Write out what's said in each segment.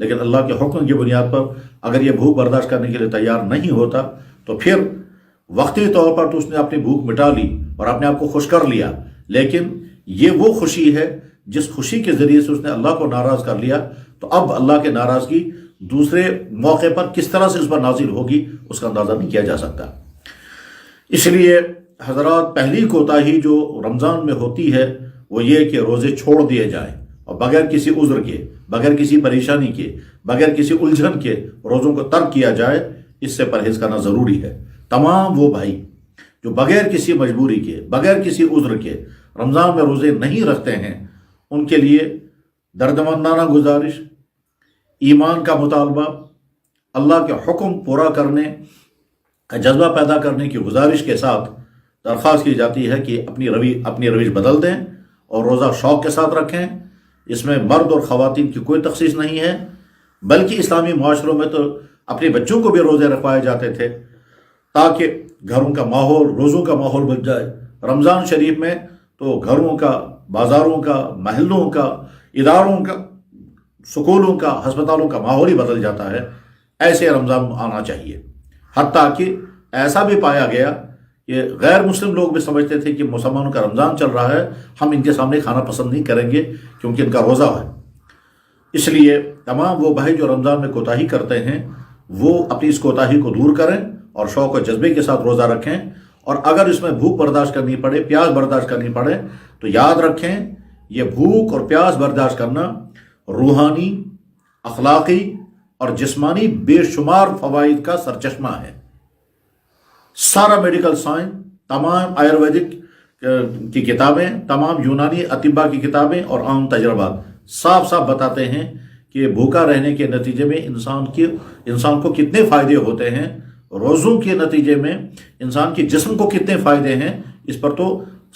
لیکن اللہ کے حکم کی بنیاد پر اگر یہ بھوک برداشت کرنے کے لیے تیار نہیں ہوتا تو پھر وقتی طور پر تو اس نے اپنی بھوک مٹا لی اور اپنے آپ کو خوش کر لیا، لیکن یہ وہ خوشی ہے جس خوشی کے ذریعے سے اس نے اللہ کو ناراض کر لیا، تو اب اللہ کے ناراضگی دوسرے موقع پر کس طرح سے اس پر نازل ہوگی اس کا اندازہ نہیں کیا جا سکتا۔ اس لیے حضرات، پہلی کوتاہی جو رمضان میں ہوتی ہے وہ یہ کہ روزے چھوڑ دیے جائیں اور بغیر کسی عذر کے، بغیر کسی پریشانی کے، بغیر کسی الجھن کے روزوں کو ترک کیا جائے، اس سے پرہیز کرنا ضروری ہے۔ تمام وہ بھائی جو بغیر کسی مجبوری کے، بغیر کسی عذر کے رمضان میں روزے نہیں رکھتے ہیں، ان کے لیے دردمندانہ گزارش، ایمان کا مطالبہ، اللہ کے حکم پورا کرنے کا جذبہ پیدا کرنے کی گزارش کے ساتھ درخواست کی جاتی ہے کہ اپنی روش بدل دیں اور روزہ شوق کے ساتھ رکھیں۔ اس میں مرد اور خواتین کی کوئی تخصیص نہیں ہے، بلکہ اسلامی معاشروں میں تو اپنے بچوں کو بھی روزے رکھوائے جاتے تھے تاکہ گھروں کا ماحول، روزوں کا ماحول بن جائے۔ رمضان شریف میں تو گھروں کا، بازاروں کا، محلوں کا، اداروں کا، سکولوں کا، ہسپتالوں کا ماحول ہی بدل جاتا ہے۔ ایسے رمضان آنا چاہیے۔ حتیٰ کہ ایسا بھی پایا گیا کہ غیر مسلم لوگ بھی سمجھتے تھے کہ مسلمانوں کا رمضان چل رہا ہے، ہم ان کے سامنے کھانا پسند نہیں کریں گے کیونکہ ان کا روزہ ہے۔ اس لیے تمام وہ بھائی جو رمضان میں کوتاہی کرتے ہیں وہ اپنی اس کوتاہی کو دور کریں اور شوق و جذبے کے ساتھ روزہ رکھیں، اور اگر اس میں بھوک برداشت کرنی پڑے، پیاس برداشت کرنی پڑے، تو یاد رکھیں یہ بھوک اور پیاس برداشت کرنا روحانی، اخلاقی اور جسمانی بے شمار فوائد کا سرچشمہ ہے۔ سارا میڈیکل سائنس، تمام آیورویدک کی کتابیں، تمام یونانی اطباء کی کتابیں اور عام تجربات صاف صاف بتاتے ہیں کہ بھوکا رہنے کے نتیجے میں انسان کو کتنے فائدے ہوتے ہیں، روزوں کے نتیجے میں انسان کے جسم کو کتنے فائدے ہیں، اس پر تو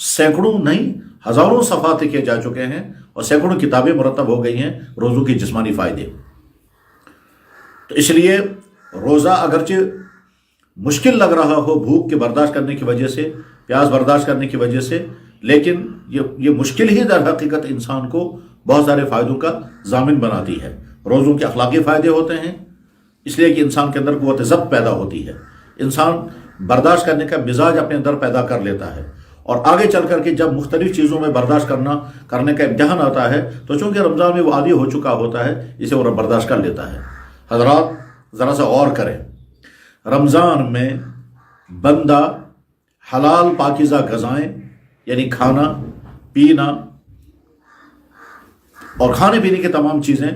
سینکڑوں نہیں ہزاروں صفحات لکھے جا چکے ہیں اور سینکڑوں کتابیں مرتب ہو گئی ہیں روزوں کے جسمانی فائدے۔ تو اس لیے روزہ اگرچہ مشکل لگ رہا ہو بھوک کے برداشت کرنے کی وجہ سے، پیاس برداشت کرنے کی وجہ سے، لیکن یہ مشکل ہی در حقیقت انسان کو بہت سارے فائدوں کا ضامن بناتی ہے۔ روزوں کے اخلاقی فائدے ہوتے ہیں، اس لیے کہ انسان کے اندر قوت ضبط پیدا ہوتی ہے، انسان برداشت کرنے کا مزاج اپنے اندر پیدا کر لیتا ہے، اور آگے چل کر کے جب مختلف چیزوں میں برداشت کرنے کا امتحان آتا ہے تو چونکہ رمضان میں وہ عادی ہو چکا ہوتا ہے، اسے وہ برداشت کر لیتا ہے۔ حضرات ذرا سا غور کریں، رمضان میں بندہ حلال پاکیزہ غذائیں یعنی کھانا پینا اور کھانے پینے کی تمام چیزیں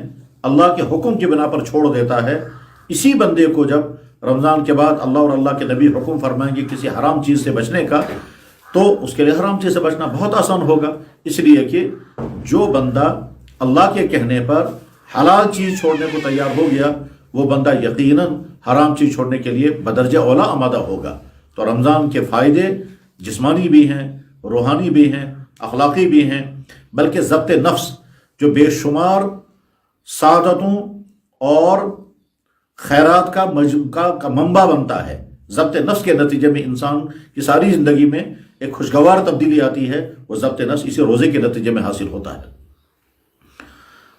اللہ کے حکم کی بنا پر چھوڑ دیتا ہے۔ اسی بندے کو جب رمضان کے بعد اللہ اور اللہ کے نبی حکم فرمائیں گے کسی حرام چیز سے بچنے کا، تو اس کے لیے حرام چیز سے بچنا بہت آسان ہوگا، اس لیے کہ جو بندہ اللہ کے کہنے پر حلال چیز چھوڑنے کو تیار ہو گیا، وہ بندہ یقیناً حرام چیز چھوڑنے کے لیے بدرجہ اولا آمادہ ہوگا۔ تو رمضان کے فائدے جسمانی بھی ہیں، روحانی بھی ہیں، اخلاقی بھی ہیں، بلکہ ضبط نفس جو بے شمار سعادتوں اور خیرات کا منبع بنتا ہے، ضبط نفس کے نتیجے میں انسان کی ساری زندگی میں ایک خوشگوار تبدیلی آتی ہے، وہ ضبط نفس اسی روزے کے نتیجے میں حاصل ہوتا ہے۔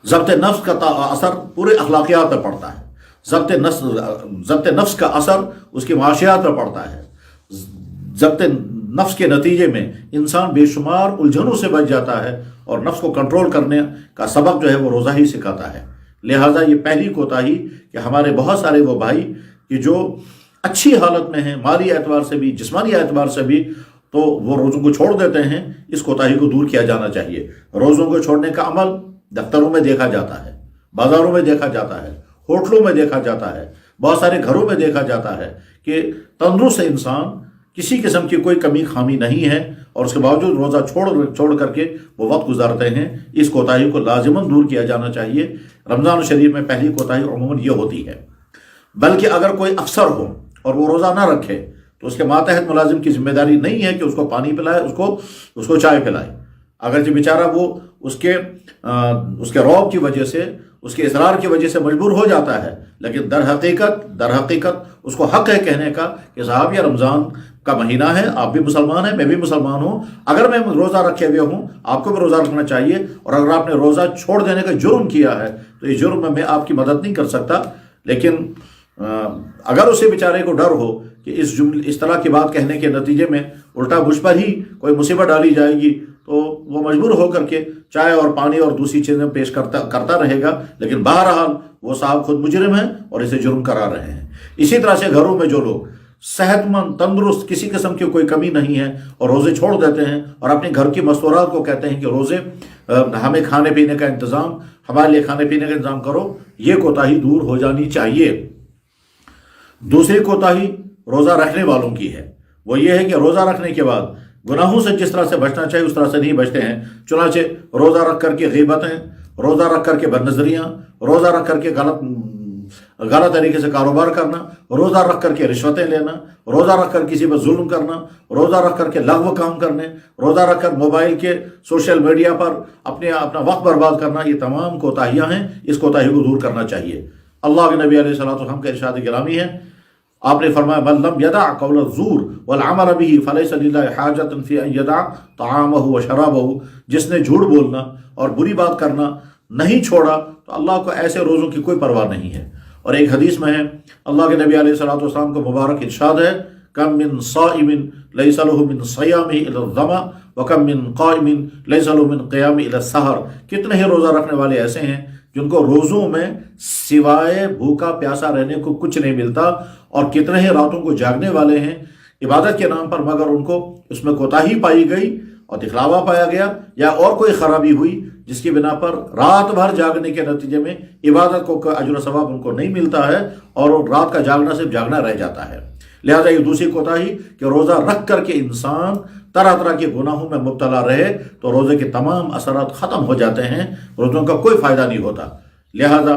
ضبط نفس کا اثر پورے اخلاقیات پر پڑتا ہے، ضبط نفس کا اثر اس کی معاشیات پر پڑتا ہے۔ ضبط نفس کے نتیجے میں انسان بے شمار الجھنوں سے بچ جاتا ہے اور نفس کو کنٹرول کرنے کا سبق جو ہے وہ روزہ ہی سکھاتا ہے۔ لہٰذا یہ پہلی کوتاہی کہ ہمارے بہت سارے وہ بھائی کہ جو اچھی حالت میں ہیں، مالی اعتبار سے بھی، جسمانی اعتبار سے بھی، تو وہ روزوں کو چھوڑ دیتے ہیں۔ اس کوتاہی کو دور کیا جانا چاہیے۔ روزوں کو چھوڑنے کا عمل دفتروں میں دیکھا جاتا ہے، بازاروں میں دیکھا جاتا ہے، ہوٹلوں میں دیکھا جاتا ہے، بہت سارے گھروں میں دیکھا جاتا ہے کہ تندرست انسان، کسی قسم کی کوئی کمی خامی نہیں ہے، اور اس کے باوجود روزہ چھوڑ کر کے وہ وقت گزارتے ہیں۔ اس کوتاہی کو لازماً دور کیا جانا چاہیے۔ رمضان شریف میں پہلی کوتاہی عموماً یہ ہوتی ہے۔ بلکہ اگر کوئی افسر ہو اور وہ روزہ نہ رکھے تو اس کے ماتحت ملازم کی ذمہ داری نہیں ہے کہ اس کو پانی پلائے، اس کو چائے پلائے، اگرچہ بیچارہ وہ اس کے رعب کی وجہ سے اس کے اصرار کی وجہ سے مجبور ہو جاتا ہے، لیکن در حقیقت اس کو حق ہے کہنے کا کہ صاحب یہ رمضان کا مہینہ ہے، آپ بھی مسلمان ہیں، میں بھی مسلمان ہوں، اگر میں روزہ رکھے ہوئے ہوں آپ کو بھی روزہ رکھنا چاہیے، اور اگر آپ نے روزہ چھوڑ دینے کا جرم کیا ہے تو یہ جرم میں آپ کی مدد نہیں کر سکتا۔ لیکن اگر اسے بیچارے کو ڈر ہو کہ اس طرح کی بات کہنے کے نتیجے میں الٹا مجھ پر ہی کوئی مصیبت ڈالی جائے گی، تو وہ مجبور ہو کر کے چائے اور پانی اور دوسری چیزیں پیش کرتا رہے گا، لیکن بہرحال وہ صاحب خود مجرم ہیں اور اسے جرم قرار رہے ہیں۔ اسی طرح سے گھروں میں جو لوگ صحت مند، تندرست، کسی قسم کی کوئی کمی نہیں ہے اور روزے چھوڑ دیتے ہیں اور اپنے گھر کی مستورات کو کہتے ہیں کہ روزے ہمیں کھانے پینے کا انتظام، ہمارے لیے کھانے پینے کا انتظام کرو، یہ کوتاہی دور ہو جانی چاہیے۔ دوسری کوتاہی روزہ رکھنے والوں کی ہے، وہ یہ ہے کہ روزہ رکھنے کے بعد گناہوں سے جس طرح سے بچنا چاہیے اس طرح سے نہیں بچتے ہیں، چنانچہ روزہ رکھ کر کے غیبتیں، روزہ رکھ کر کے بد نظریاں، روزہ رکھ کر کے غلط طریقے سے کاروبار کرنا، روزہ رکھ کر کے رشوتیں لینا، روزہ رکھ کر کسی پر ظلم کرنا، روزہ رکھ کر کے لغو کام کرنے، روزہ رکھ کر موبائل کے سوشل میڈیا پر اپنا وقت برباد کرنا، یہ تمام کوتاہیاں ہیں، اس کوتاہی کو دور کرنا چاہیے۔ اللہ کے نبی علیہ الصلوۃ والسلام کا ارشاد گرامی ہے، آپ نے فرمایا من لم یدع قول الزور والعمل به فلیس للہ حاجۃ فی ان یدع طعامہ وشرابہ، جس نے جھوٹ بولنا اور بری بات کرنا نہیں چھوڑا تو اللہ کو ایسے روزوں کی کوئی پرواہ نہیں ہے۔ اور ایک حدیث میں ہے، اللہ کے نبی علیہ الصلوۃ والسلام کو مبارک ارشاد ہے، کم من صائم لیس له من صیامہ الا الظمأ وکم من قائم لیس له من قیامہ الا السحر، کتنے ہی روزہ رکھنے والے ایسے ہیں جن کو روزوں میں سوائے بھوکا پیاسا رہنے کو کچھ نہیں ملتا، اور کتنے ہی راتوں کو جاگنے والے ہیں عبادت کے نام پر، مگر ان کو اس میں کوتاہی پائی گئی اور دکھلاوا پایا گیا یا اور کوئی خرابی ہوئی جس کی بنا پر رات بھر جاگنے کے نتیجے میں عبادت کو اجر و ثواب ان کو نہیں ملتا ہے، اور رات کا جاگنا صرف جاگنا رہ جاتا ہے۔ لہذا یہ دوسری کوتاہی کہ روزہ رکھ کر کے انسان طرح طرح کے گناہوں میں مبتلا رہے تو روزے کے تمام اثرات ختم ہو جاتے ہیں، روزوں کا کوئی فائدہ نہیں ہوتا۔ لہذا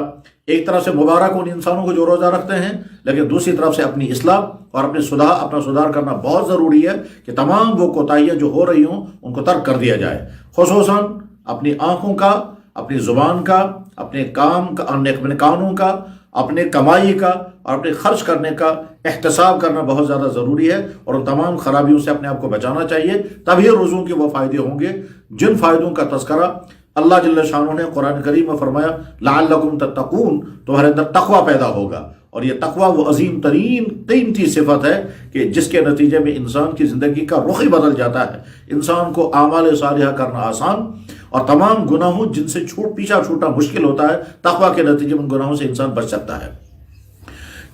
ایک طرف سے مبارک ان انسانوں کو جو روزہ رکھتے ہیں، لیکن دوسری طرف سے اپنی اصلاح اور اپنا سدھار کرنا بہت ضروری ہے کہ تمام وہ کوتاہیاں جو ہو رہی ہوں ان کو ترک کر دیا جائے، خصوصاً اپنی آنکھوں کا، اپنی زبان کا، اپنے کام کا، اپنے کانوں کا، اپنے کمائی کا اور اپنے خرچ کرنے کا احتساب کرنا بہت زیادہ ضروری ہے، اور ان تمام خرابیوں سے اپنے آپ کو بچانا چاہیے، تبھی روزوں کے وہ فائدے ہوں گے جن فائدوں کا تذکرہ اللہ جل شانہ نے قرآن کریم میں فرمایا لعلکم تتقون، تمہارے اندر تقوی پیدا ہوگا، اور یہ تقوی وہ عظیم ترین قیمتی صفت ہے کہ جس کے نتیجے میں انسان کی زندگی کا رخ ہی بدل جاتا ہے، انسان کو اعمال صالحہ کرنا آسان اور تمام گناہوں جن سے پیچھا چھوٹا مشکل ہوتا ہے، تقوی کے نتیجے میں ان گناہوں سے انسان بچ سکتا ہے۔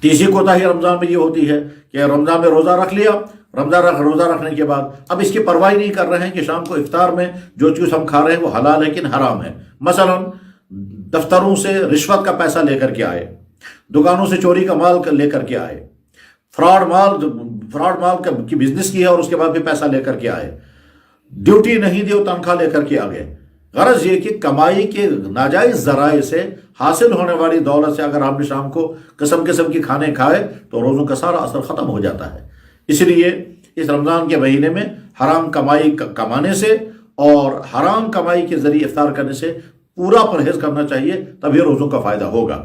تیسری کوتاہی رمضان میں یہ ہوتی ہے کہ رمضان میں روزہ رکھ لیا، روزہ رکھنے کے بعد اب اس کی پرواہ نہیں کر رہے ہیں کہ شام کو افطار میں جو چیز ہم کھا رہے ہیں وہ حلال ہے کہ حرام ہے۔ مثلا دفتروں سے رشوت کا پیسہ لے کر کے آئے، دکانوں سے چوری کا مال لے کر کے آئے، فراڈ مال کی بزنس کی ہے اور اس کے بعد بھی پیسہ لے کر کے آئے، ڈیوٹی نہیں دی اور تنخواہ لے کر کے آ گئے۔ غرض یہ کہ کمائی کے ناجائز ذرائع سے حاصل ہونے والی دولت سے اگر آپ نے شام کو قسم کے کھانے کھائے تو روزوں کا سارا اثر ختم ہو جاتا ہے۔ اس لیے اس رمضان کے مہینے میں حرام کمائی کمانے سے اور حرام کمائی کے ذریعے افطار کرنے سے پورا پرہیز کرنا چاہیے، تبھی روزوں کا فائدہ ہوگا۔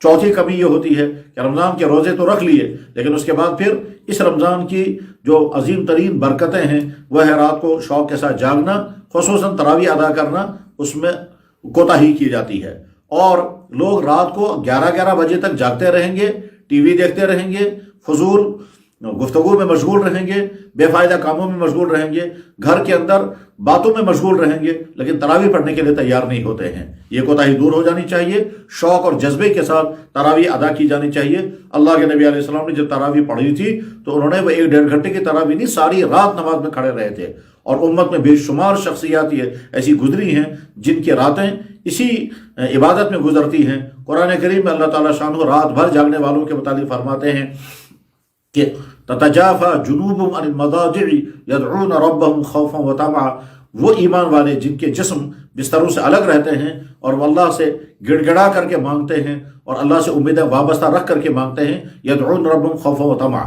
چوتھی کمی یہ ہوتی ہے کہ رمضان کے روزے تو رکھ لیے، لیکن اس کے بعد پھر اس رمضان کی جو عظیم ترین برکتیں ہیں وہ ہے رات کو شوق کے ساتھ جاگنا، خصوصاً تراویح ادا کرنا، اس میں کوتاہی کی جاتی ہے، اور لوگ رات کو 11 بجے تک جاگتے رہیں گے، ٹی وی دیکھتے رہیں گے، فضول گفتگو میں مشغول رہیں گے، بے فائدہ کاموں میں مشغول رہیں گے، گھر کے اندر باتوں میں مشغول رہیں گے، لیکن تراویح پڑھنے کے لیے تیار نہیں ہوتے ہیں۔ یہ کوتاہی دور ہو جانی چاہیے، شوق اور جذبے کے ساتھ تراویح ادا کی جانی چاہیے۔ اللہ کے نبی علیہ السلام نے جب تراویح پڑھی تھی تو انہوں نے وہ 1-1.5 گھنٹے کی تراویح نہیں، ساری رات نماز میں کھڑے رہے تھے، اور امت میں بے شمار شخصیات ایسی گزری ہیں جن کی راتیں اسی عبادت میں گزرتی ہیں۔ قرآن کریم میں اللہ تعالیٰ شانہ رات بھر جاگنے والوں کے متعلق فرماتے ہیں کہ تتجافى جنوبهم عن المضاجع يدعون ربهم خوفا وطمعا، وہ ایمان والے جن کے جسم بستروں سے الگ رہتے ہیں اور وہ اللہ سے گڑ گڑا کر کے مانگتے ہیں اور اللہ سے امیدیں وابستہ رکھ کر کے مانگتے ہیں، يدعون ربهم خوفا وطمعا۔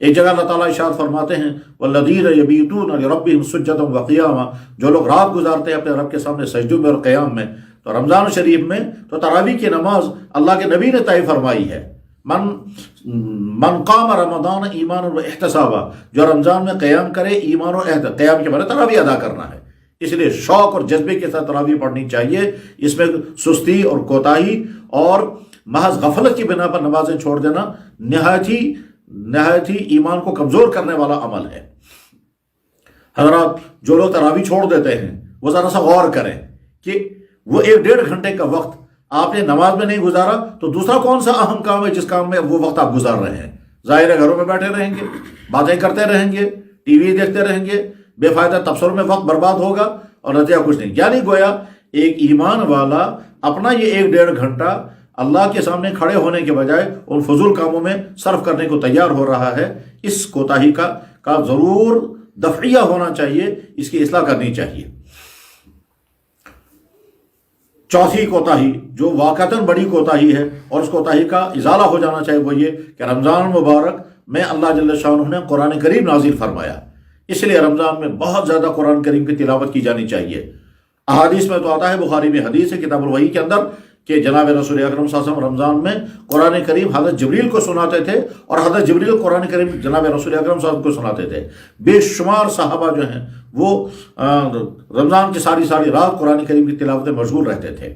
ایک جگہ اللہ تعالیٰ ارشاد فرماتے ہیں والذین یبیتون لربهم سجدا وقیاما، جو لوگ رات گزارتے ہیں اپنے رب کے سامنے سجدوں میں اور قیام میں، تو رمضان شریف میں تو تراویح کی نماز اللہ کے نبی نے طے فرمائی ہے، من قام رمضان ایمان و احتسابا، جو رمضان میں قیام کرے ایمان و احتساب، قیام کے معنی تراویح ادا کرنا ہے، اس لیے شوق اور جذبے کے ساتھ تراویح پڑھنی چاہیے۔ اس میں سستی اور کوتاہی اور محض غفلت کی بنا پر نمازیں چھوڑ دینا نہایت ہی ایمان کو کمزور کرنے والا عمل ہے۔ حضرات، جو لوگ تراویح چھوڑ دیتے ہیں وہ ذرا سا غور کریں کہ وہ 1-1.5 گھنٹے کا وقت آپ نے نماز میں نہیں گزارا تو دوسرا کون سا اہم کام ہے جس کام میں وہ وقت آپ گزار رہے ہیں؟ ظاہر ہے گھروں میں بیٹھے رہیں گے، باتیں کرتے رہیں گے، ٹی وی دیکھتے رہیں گے، بے فائدہ تبصروں میں وقت برباد ہوگا اور نتیجہ کچھ نہیں۔ یعنی گویا ایک ایمان والا اپنا یہ 1-1.5 گھنٹہ اللہ کے سامنے کھڑے ہونے کے بجائے ان فضول کاموں میں صرف کرنے کو تیار ہو رہا ہے۔ اس کوتاہی کا ضرور دفعیہ ہونا چاہیے، اس کی اصلاح کرنی چاہیے۔ چوتھی کوتاہی جو واقعتاً بڑی کوتاہی ہے اور اس کوتاہی کا ازالہ ہو جانا چاہیے، وہ یہ کہ رمضان مبارک میں اللہ جل شانہ نے قرآن کریم نازل فرمایا، اس لیے رمضان میں بہت زیادہ قرآن کریم کی تلاوت کی جانی چاہیے۔ احادیث میں تو آتا ہے، بخاری میں حدیث ہے کتاب الوحی کے اندر، کہ جناب رسول اکرم صلی اللہ علیہ وسلم رمضان میں قرآن کریم حضرت جبریل کو سناتے تھے اور حضرت جبریل قرآن کریم جناب رسول اکرم صلی اللہ علیہ وسلم کو سناتے تھے۔ بے شمار صحابہ جو ہیں وہ رمضان کی ساری رات قرآن کریم کی تلاوت میں مشغول رہتے تھے۔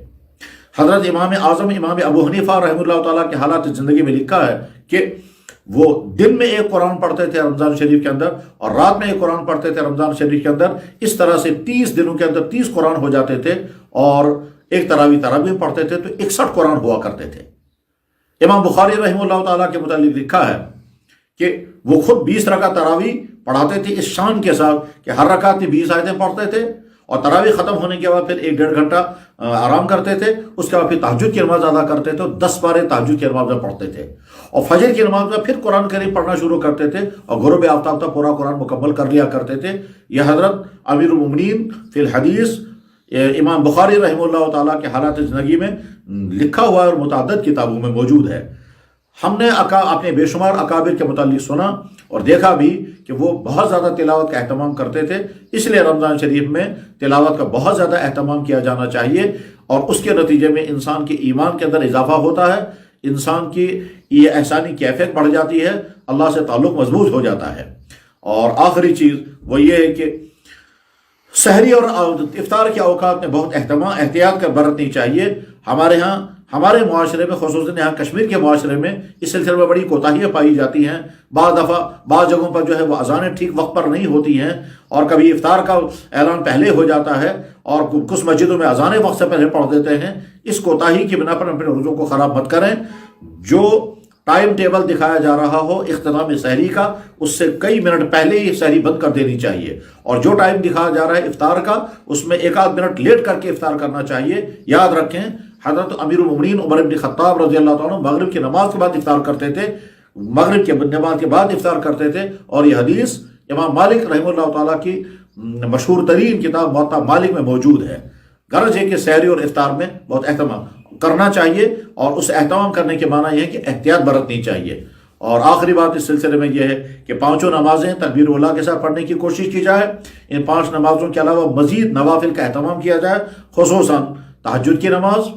حضرت امام اعظم امام ابو حنیفہ رحمہ اللہ تعالیٰ کے حالات زندگی میں لکھا ہے کہ وہ دن میں ایک قرآن پڑھتے تھے رمضان شریف کے اندر اور رات میں ایک قرآن پڑھتے تھے رمضان شریف کے اندر۔ اس طرح سے 30 دنوں کے اندر 30 قرآن ہو جاتے تھے اور ایک تراویح پڑھتے تھے تو 61 قرآن ہوا کرتے تھے۔ امام بخاری رحمہ اللہ تعالیٰ کے متعلق لکھا ہے کہ وہ خود 20 رکعت تراویح پڑھاتے تھے اس شان کے ساتھ کہ ہر رکعت میں 20 آیتیں پڑھتے تھے اور تراویح ختم ہونے کے بعد پھر 1-1.5 گھنٹہ آرام کرتے تھے، اس کے بعد پھر تہجد کی نماز ادا کرتے تھے اور 10 بارے تہجد کی نماز میں پڑھتے تھے اور فجر کی نماز میں پھر قرآن کریم پڑھنا شروع کرتے تھے اور غروب آفتاب تک پورا قرآن مکمل کر لیا کرتے تھے۔ یہ حضرت امیر المومنین فی الحدیث امام بخاری رحمہ اللہ تعالیٰ کے حالات زندگی میں لکھا ہوا ہے اور متعدد کتابوں میں موجود ہے۔ ہم نے اپنے بے شمار اکابر کے متعلق سنا اور دیکھا بھی کہ وہ بہت زیادہ تلاوت کا اہتمام کرتے تھے، اس لیے رمضان شریف میں تلاوت کا بہت زیادہ اہتمام کیا جانا چاہیے اور اس کے نتیجے میں انسان کے ایمان کے اندر اضافہ ہوتا ہے، انسان کی یہ احسانی کیفیت بڑھ جاتی ہے، اللہ سے تعلق مضبوط ہو جاتا ہے۔ اور آخری چیز وہ یہ ہے کہ سحری اور افطار کے اوقات میں بہت احتیاط برتنی چاہیے۔ ہمارے معاشرے میں خصوصاً یہاں کشمیر کے معاشرے میں اس سلسلے میں بڑی کوتاہیاں پائی جاتی ہیں۔ بعض جگہوں پر جو ہے وہ اذانیں ٹھیک وقت پر نہیں ہوتی ہیں اور کبھی افطار کا اعلان پہلے ہو جاتا ہے اور کچھ مسجدوں میں اذانیں وقت سے پہلے پڑھ دیتے ہیں۔ اس کوتاہی کی بنا پر اپنے روزوں کو خراب مت کریں۔ جو ٹائم ٹیبل دکھایا جا رہا ہو اختتام سحری کا، اس سے کئی منٹ پہلے ہی سحری بند کر دینی چاہیے اور جو ٹائم دکھایا جا رہا ہے افطار کا، اس میں 1-8 منٹ لیٹ کر کے افطار کرنا چاہیے۔ یاد رکھیں، حضرت امیر المومنین عمر بن خطاب رضی اللہ تعالیٰ مغرب کی نماز کے بعد افطار کرتے تھے، مغرب کی نماز کے بعد افطار کرتے تھے، اور یہ حدیث امام مالک رحمہ اللہ تعالیٰ کی مشہور ترین کتاب موطا مالک میں موجود ہے۔ غرض ہے کہ سحری اور افطار میں بہت اہتمام کرنا چاہیے اور اس اہتمام کرنے کے معنی یہ ہے کہ احتیاط برتنی چاہیے۔ اور آخری بات اس سلسلے میں یہ ہے کہ 5 نمازیں تکبیر اولیٰ کے ساتھ پڑھنے کی کوشش کی جائے۔ ان 5 نمازوں کے علاوہ مزید نوافل کا اہتمام کیا جائے، خصوصاً تہجد کی نماز۔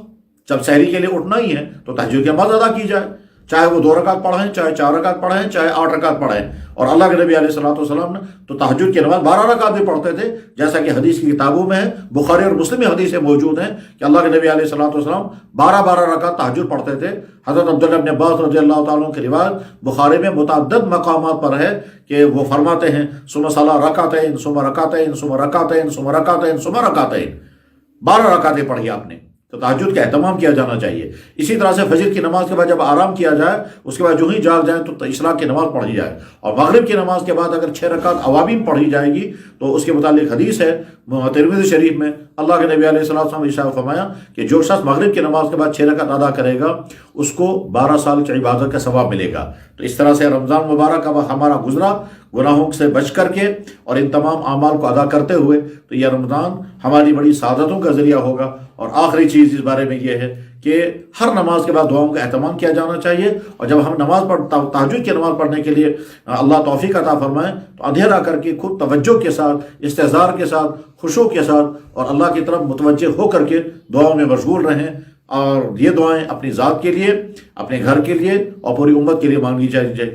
جب سحری کے لیے اٹھنا ہی ہے تو تہجد کی نماز ادا کی جائے، چاہے وہ 2 رکعت پڑھیں، چاہے 4 رکعت پڑھیں، چاہے 8 رکعت پڑھیں۔ اور اللہ کے نبی علیہ الصلوۃ والسلام نے تو تہجد کی نماز 12 رکعت بھی پڑھتے تھے، جیسا کہ حدیث کی کتابوں میں ہے، بخاری اور مسلم میں حدیثیں موجود ہیں کہ اللہ کے نبی علیہ الصلوۃ والسلام 12 رکعت تہجد پڑھتے تھے۔ حضرت عبداللہ بن عباس رضی اللہ تعالیٰ عنہ کی روایت بخاری میں متعدد مقامات پر ہے کہ وہ فرماتے ہیں ثم صلی رکعتین ثم رکعتین ثم رکعتین ثم رکعتین ثم رکعتین، 12 رکعتیں پڑھی آپ نے۔ تو تہجد کا اہتمام کیا جانا چاہیے۔ اسی طرح سے فجر کی نماز کے بعد جب آرام کیا جائے، اس کے بعد جو ہی جاگ جائیں تو اشراق کی نماز پڑھی جائے، اور مغرب کی نماز کے بعد اگر 6 رکعت عوامین پڑھی جائے گی تو اس کے متعلق حدیث ہے ترمذی شریف میں، اللہ کے نبی علیہ الصلوۃ والسلام نے ارشاد فرمایا کہ جو شخص مغرب کی نماز کے بعد 6 رکعت ادا کرے گا اس کو 12 سال کی عبادت کا ثواب ملے گا۔ تو اس طرح سے رمضان مبارک اب ہمارا گزرا گناہوں سے بچ کر کے اور ان تمام اعمال کو ادا کرتے ہوئے، تو یہ رمضان ہماری بڑی سعادتوں کا ذریعہ ہوگا۔ اور آخری چیز اس بارے میں یہ ہے کہ ہر نماز کے بعد دعاؤں کا اہتمام کیا جانا چاہیے، اور جب ہم تہجد کی نماز پڑھنے کے لیے اللہ توفیق عطا فرمائیں تو اندھیرا کر کے خود توجہ کے ساتھ، استحضار کے ساتھ، خشوع کے ساتھ اور اللہ کی طرف متوجہ ہو کر کے دعاؤں میں مشغول رہیں، اور یہ دعائیں اپنی ذات کے لیے، اپنے گھر کے لیے اور پوری امت کے لیے مانگی چاہیے۔